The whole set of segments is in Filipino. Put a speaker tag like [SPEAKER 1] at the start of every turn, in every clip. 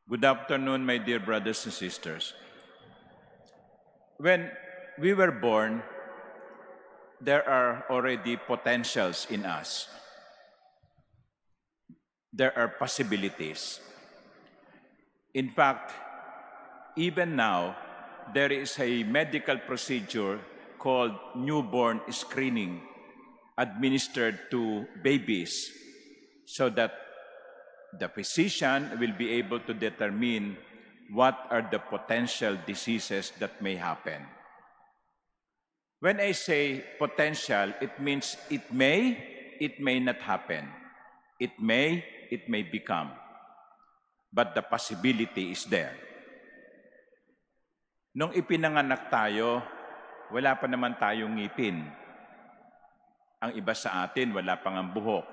[SPEAKER 1] Good afternoon, my dear brothers and sisters. When we were born, there are already potentials in us. There are possibilities. In fact, even now, there is a medical procedure called newborn screening administered to babies so that the physician will be able to determine what are the potential diseases that may happen. When I say potential, it means it may not happen. It may become. But the possibility is there. Nung ipinanganak tayo, wala pa naman tayong ngipin. Ang iba sa atin, wala pang ang buhok.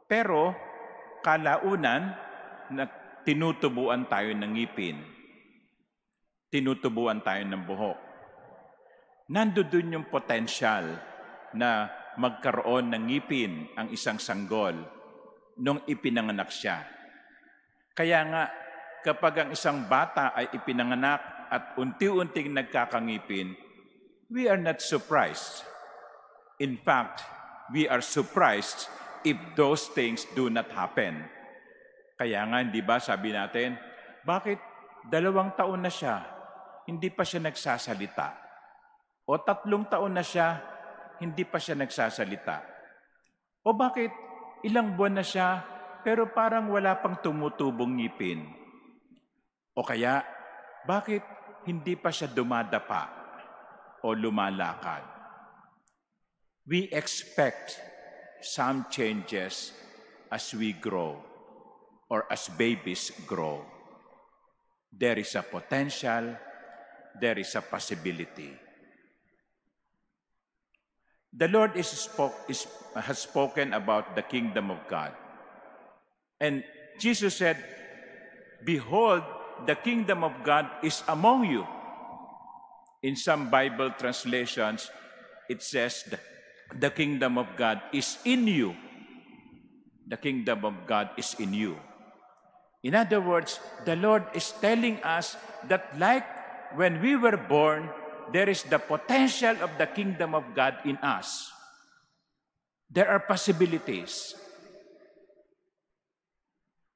[SPEAKER 1] Pero, kalaunan, na tinutubuan tayo ng ngipin. Tinutubuan tayo ng buhok. Nandoon yung potential na magkaroon ng ngipin ang isang sanggol nung ipinanganak siya. Kaya nga, kapag ang isang bata ay ipinanganak at unti-unting nagkakangipin, we are not surprised. In fact, we are surprised if those things do not happen. Kaya nga, di ba, sabi natin, bakit 2 taon na siya, hindi pa siya nagsasalita? O 3 taon na siya, hindi pa siya nagsasalita? O bakit ilang buwan na siya, pero parang wala pang tumutubong ngipin? O kaya, bakit hindi pa siya dumadapa o lumalakad? We expect some changes as we grow or as babies grow. There is a potential, there is a possibility. The Lord has spoken about the kingdom of God. And Jesus said, "Behold, the kingdom of God is among you." In some Bible translations, it says that the kingdom of God is in you. The kingdom of God is in you. In other words, the Lord is telling us that like when we were born, there is the potential of the kingdom of God in us. There are possibilities.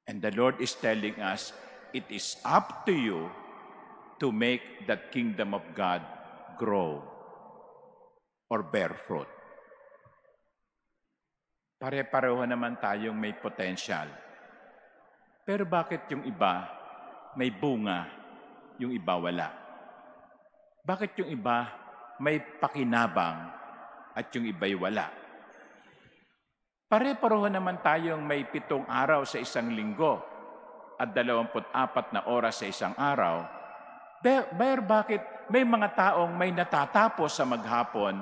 [SPEAKER 1] And the Lord is telling us, it is up to you to make that kingdom of God grow or bear fruit. Pare-pareho naman tayong may potential. Pero bakit yung iba may bunga, yung iba wala? Bakit yung iba may pakinabang at yung iba'y wala? Pare-pareho naman tayong may 7 araw sa isang linggo at 24 na oras sa isang araw. Pero bakit may mga taong may natatapos sa maghapon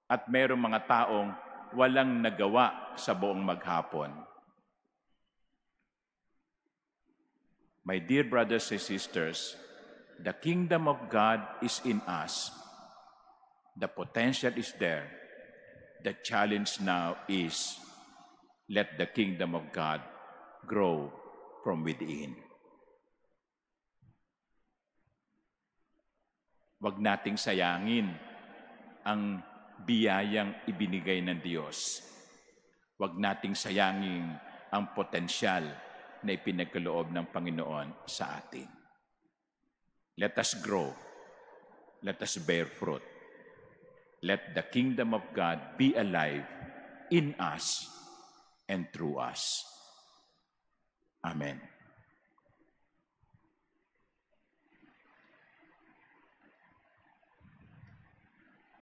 [SPEAKER 1] at mayroong mga taong walang nagawa sa buong maghapon? My dear brothers and sisters, the kingdom of God is in us. The potential is there. The challenge now is, let the kingdom of God grow from within. Huwag nating sayangin ang biyayang ibinigay ng Diyos. Huwag nating sayangin ang potensyal na ipinagkaloob ng Panginoon sa atin. Let us grow. Let us bear fruit. Let the kingdom of God be alive in us and through us. Amen.